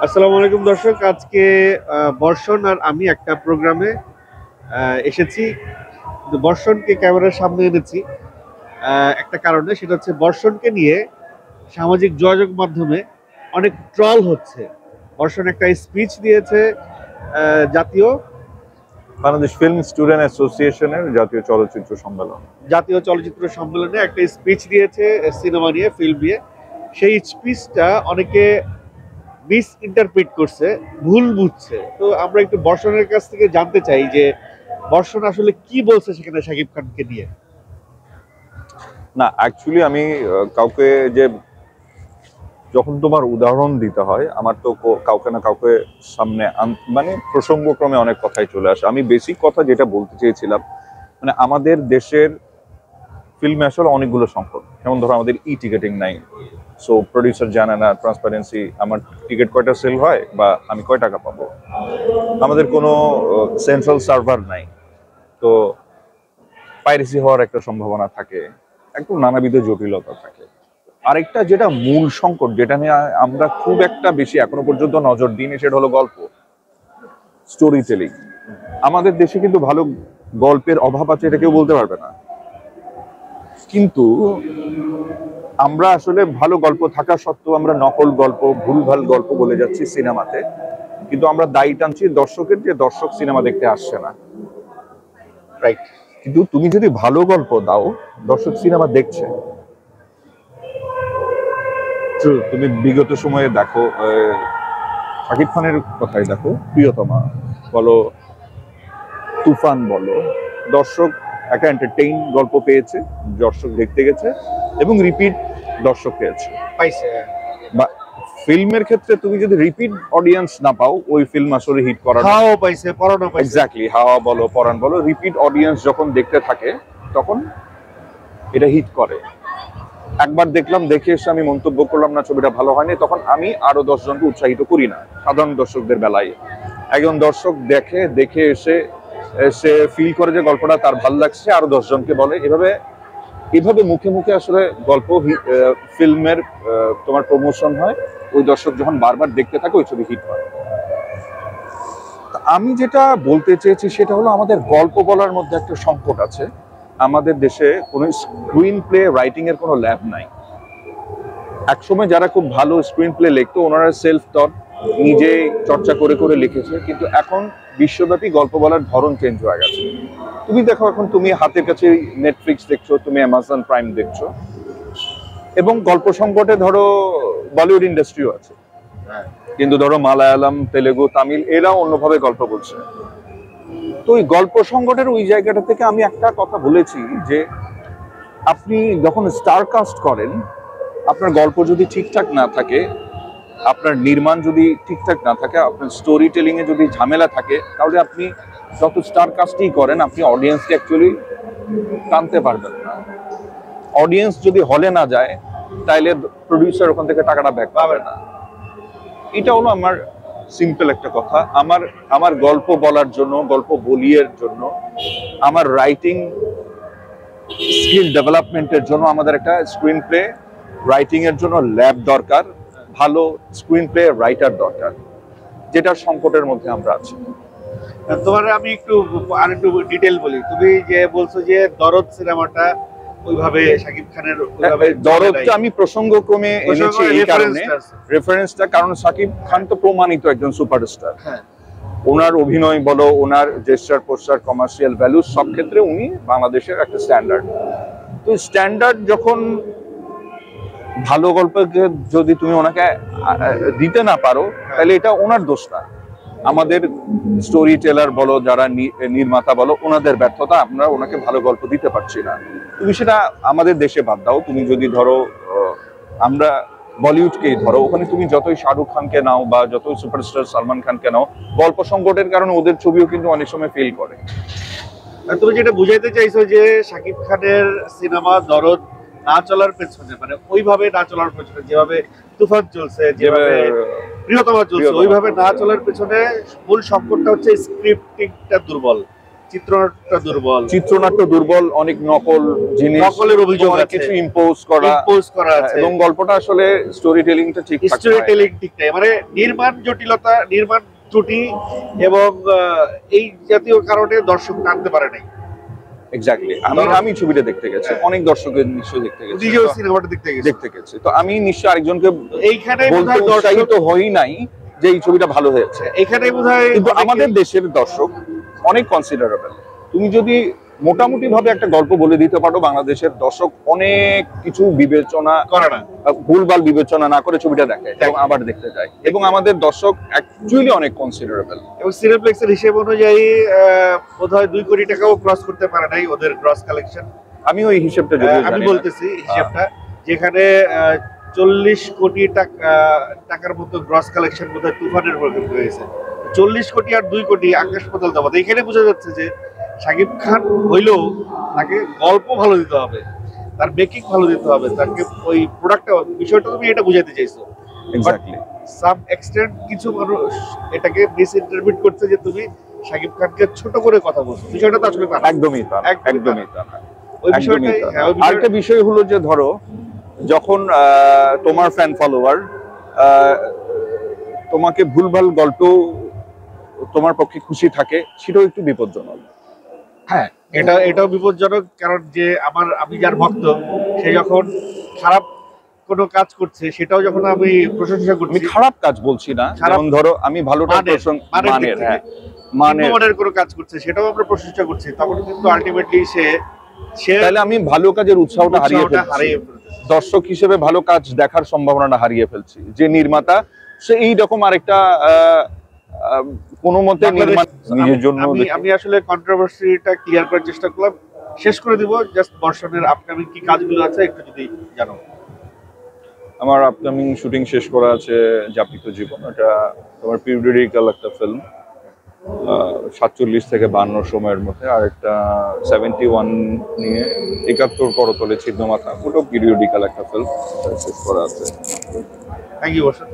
আসসালামু আলাইকুম দর্শক। আজকে বর্ষণ আর আমি একটা প্রোগ্রামে এসেছি। বর্ষণকে ক্যামেরার সামনে এনেছি একটা কারণে, সেটা হচ্ছে বর্ষণকে নিয়ে সামাজিক যোগাযোগ মাধ্যমে অনেক ট্রল হচ্ছে। বর্ষণ একটা স্পিচ দিয়েছে জাতীয় বাংলাদেশ ফিল্ম স্টুডেন্ট অ্যাসোসিয়েশনের জাতীয় চলচ্চিত্র সম্মেলন। জাতীয় চলচ্চিত্র সম্মেলনে একটা স্পিচ দিয়েছে সিনেমা নিয়ে, ফিল্ম নিয়ে। সেই স্পিচটা অনেকে মিস ইন্টারপ্রিট করছে, ভুল বুঝছে। তো আমরা একটু বর্ষণের কাছ থেকে জানতে চাই যে বর্ষণ আসলে কি বলছে সেখানে শাকিব খানকে নিয়ে। না, অ্যাকচুয়ালি আমি কাউকে যে যখন তোমার উদাহরণ দিতে হয়, আমার তো কাউকে না কাউকে সামনে মানে প্রসঙ্গক্রমে অনেক কথাই চলে আসে। আমি বেসিক কথা যেটা বলতে চেয়েছিলাম, মানে আমাদের দেশের ফিল্মে আসলে অনেকগুলো সংকট। যেমন ধরো আমাদের টিকেটিং নাই, সো প্রডিউসার জানে না ট্রান্সপারেন্সি, আমার টিকিট কয়টা সেল হয় বা আমি কয় টাকা পাবো। আমাদের কোনো সেন্ট্রাল সার্ভার নাই, তো পাইরেসি হওয়ার একটা সম্ভাবনা থাকে, একটু নানাবিধ জটিলতা থাকে। আরেকটা যেটা মূল সংকট, যেটা নিয়ে আমরা খুব একটা বেশি এখনো পর্যন্ত নজর দিইনি, সেটা হলো গল্প, স্টোরি টেলিং। আমাদের দেশে কিন্তু ভালো গল্পের অভাব আছে, এটা কেউ বলতে পারবে না। কিন্তু আমরা আসলে ভালো গল্প থাকা সত্ত্বেও আমরা নকল গল্প, ভুলভাল গল্প বলে যাচ্ছি সিনেমাতে। কিন্তু আমরা দায়ী টানছি দর্শকের, যে দর্শক সিনেমা দেখতে আসছে না। রাইট। কিন্তু তুমি যদি ভালো গল্প দাও, দর্শক সিনেমা দেখছে। তুমি বিগত সময়ে দেখো, শাকিব খানের কথাই দেখো, প্রিয়তমা বলো, তুফান বলো, দর্শক একটা এন্টারটেইন গল্প পেয়েছে, দর্শক দেখতে গেছে এবং রিপিট দর্শক পেয়েছে, পাইছে। বা ফিল্মের ক্ষেত্রে তুমি যদি রিপিট অডিয়েন্স না পাও, ওই ফিল্ম আসলে হিট করার। হাওয়াও পাইছে, পরানো পাইছে। এক্স্যাক্টলি, হাওয়া বলো, পরাণ বলো, রিপিট অডিয়েন্স যখন দেখতে থাকে তখন এটা হিট করে। একবার দেখলাম, দেখে এসে আমি মন্তব্য করলাম না ছবিটা ভালো হয়নি, তখন আমি আরো 10 জনকে উৎসাহিত করি না। সাধারণ দর্শকদের বেলায় একজন দর্শক দেখে এসে সে ফিল করে যে গল্পটা তার ভালো লাগছে, আরো 10 জনকে বলে। এভাবে মুখে মুখে আসলে গল্প, ফিল্মের তোমার প্রমোশন হয়। ওই দর্শক যখন বারবার দেখতে থাকে, ওই ছবি হিট হয়। আমি যেটা বলতে চেয়েছি সেটা হলো, আমাদের গল্প বলার মধ্যে একটা সংকট আছে। আমাদের দেশে কোনো স্ক্রিন প্লে রাইটিং এর কোনো ল্যাব নাই। একসময় যারা খুব ভালো স্ক্রিন প্লে লিখতো, ওনারা সেলফ টট, নিজে চর্চা করে করে লিখেছে। কিন্তু এখন বিশ্বব্যাপী গল্প বলার ধরন চেঞ্জ হয়ে গেছে। তুমি দেখো, এখন তুমি হাতের কাছে নেটফ্লিক্স দেখছো, তুমি অ্যামাজন প্রাইম দেখছো, এবং গল্প সংকটে ধরো বলিউড ইন্ডাস্ট্রিও আছে, কিন্তু ধরো মালায়ালাম, তেলেগু, তামিল, এরাও অন্যভাবে গল্প বলছে। তো ওই গল্প সংকটের ওই জায়গাটা থেকে আমি একটা কথা বলেছি যে, আপনি যখন স্টার কাস্ট করেন, আপনার গল্প যদি ঠিকঠাক না থাকে, আপনার নির্মাণ যদি ঠিকঠাক না থাকে, আপনার স্টোরি টেলিং এ যদি ঝামেলা থাকে, তাহলে আপনি যত স্টার কাস্টই করেন, আপনি অডিয়েন্সকে অ্যাকচুয়ালি টানতে পারবেন না। অডিয়েন্স যদি হলে না যায়, তাইলে প্রডিউসার ওখান থেকে টাকাটা ব্যাক পাবে না। এটা হলো আমার সিম্পল একটা কথা। আমার গল্প বলার জন্য, গল্প বলিয়ের জন্য, আমার রাইটিং স্কিল ডেভেলপমেন্টের জন্য আমাদের একটা স্ক্রিন প্লে রাইটিং এর জন্য ল্যাব দরকার, ভালো স্ক্রিন প্লে রাইটার দরকার, যেটার সংকটের মধ্যে আমরা আছি। তোমার আমি আরেকটু ডিটেল বলি। তুমি যে বলছো যে দরদ সিনেমাটা ওইভাবে শাকিব খানের দরদটা আমি প্রসঙ্গক্রমে এনেছি এই কারণে, রেফারেন্সটা, কারণ শাকিব খান তো প্রমাণিত একজন সুপারস্টার। হ্যাঁ, ওনার অভিনয় বলো, ওনার জেস্টার, পোস্টার, কমার্শিয়াল ভ্যালু, সব ক্ষেত্রে উনি বাংলাদেশের একটা স্ট্যান্ডার্ড। তো স্ট্যান্ডার্ড যখন ভালো গল্পকে যদি তুমি ওনাকে দিতে না পারো, তাহলে এটা ওনার দোষ না। আমাদের স্টোরি টেলার বলো, যারা নির্মাতা বলো, ওনাদের ব্যর্থতা, আমরা ওনাকে ভালো গল্প দিতে পারছি না। তুমি সেটা আমাদের দেশে বাদ দাও, তুমি যদি ধরো আমরা বলিউডকেই ধরো, ওখানে তুমি যতই শাহরুখ খানকে নাও বা যতই সুপারস্টার সালমান খানকে নাও, গল্প সংকটের কারণে ওদের ছবিও কিন্তু অনেক সময় ফেল করে। তুমি যেটা বুঝাইতে চাইছো যে শাকিব খানের সিনেমা দরদ না চলার পেছনে, মানে ওইভাবে না চলার পেছনে, যেভাবে তুফান চলছে, যেভাবে প্রিয়তমা চলছে, ওইভাবে না চলার পেছনে মূল সংকটটা হচ্ছে স্ক্রিপ্টিংটা দুর্বল। চিত্রনাট্য দুর্বল, চিত্রনাট্য দুর্বল, অনেক নকল জিনিস, নকলের অভিযোগ অনেক আছে, কিছু ইম্পোজ করা আছে, এবং গল্পটা আসলে স্টোরি টেলিংটা ঠিক স্টোরি টেলিং ঠিক নাই, মানে নির্মাণ জটিলতা, নির্মাণ ত্রুটি এবং এই জাতীয় কারণে দর্শক টানতে পারে নাই। এক্স্যাক্টলি। আমি ছবিটা দেখতে গেছি, অনেক দর্শকের নিশ্চয়ই দেখতে গেছে, নিজেও সিনেমাটা দেখতে গেছি। তো আমি নিশ্চয়ই আরেকজনকে এইখানে বলতে উৎসাহিত হই নাই যে এই ছবিটা ভালো হয়েছে। এখানে বোধহয় কিন্তু আমাদের দেশের দর্শক অনেক কনসিডারেবল। তুমি যদি মোটামুটি ভাবে একটা গল্প বলে দিতে পারো, বাংলাদেশের দর্শক অনেক কিছু বিবেচনা করে না, ভুলভাল বিবেচনা না করে ছবিটা দেখে এবং আবার দেখতে যায়, এবং আমাদের দর্শক অ্যাকচুয়ালি অনেক কনসিডারেবল। এবং সিনেপ্লেক্সের হিসেব অনুযায়ী বোধহয় 2 কোটি টাকাও ক্রস করতে পারে নাই ওদের গ্রস কালেকশন। আমি ওই হিসেবটা আমি বলতেছি হিসেবটা, যেখানে 40 কোটি টাকার মতো গ্রস কালেকশন বোধহয় তুফানের হয়েছে। 40 কোটি আর 2 কোটি আকাশ পাতাল তফাৎ। এখানে বোঝা যাচ্ছে যে শাকিব খান হইলেও তাকে গল্প ভালো দিতে হবে, তার মেকিং ভালো দিতে হবে, তাকে ওই প্রোডাক্টটা, বিষয়টা তুমি এটা বুঝাইতে চাইছো। এক্স্যাক্টলি। সাম এক্সটেন্ট কিছু মানুষ এটাকে মিস ইন্টারপ্রিট করছে যে তুমি শাকিব খানকে ছোট করে কথা বলছো, বিষয়টা তো আসলে একদমই তা, একদমই তা। ওই বিষয়টাই। আরেকটা বিষয় হলো যে ধরো যখন তোমার ফ্যান ফলোয়ার তোমাকে ভুলভাল গল্প তোমার পক্ষে খুশি থাকে, সেটাও একটু বিপজ্জনক। হ্যাঁ, এটাও বিপজ্জনক, কারণ যে আমি যার ভক্ত, সে যখন খারাপ কোনো কাজ করছে সেটাও যখন আমি প্রশংসা করছি। আমি খারাপ কাজ বলছি না, যেমন ধরো আমি ভালোটা মানের কোনো কাজ করছে সেটাও আমরা প্রশংসা করছি, তখন কিন্তু আলটিমেটলি সে তাহলে আমি ভালো কাজের উৎসাহটা হারিয়ে ফেলছি, দর্শক হিসেবে ভালো কাজ দেখার সম্ভাবনাটা হারিয়ে ফেলছি। যে নির্মাতা সে এইরকম আরেকটা কোনো মতে নিজের জন্য। আমি আসলে কন্ট্রোভার্সিটা ক্লিয়ার করার চেষ্টা করলাম, শেষ করে দিব। জাস্ট বর্ষণের আপকামিং কি কাজগুলো আছে একটু যদি জানো। আমার আপকামিং শুটিং শেষ করা আছে যাপিত জীবন, এটা তোমার পিরিয়ডিক্যাল একটা ফিল্ম, 47 থেকে 52 সময়ের মধ্যে। আর একটা 71 নিয়ে 71 করতলে ছিন্ন মাথা, ওটাও পিরিয়ডিক্যাল একটা ফিল্ম শেষ করা আছে। থ্যাংক ইউ বর্ষণ।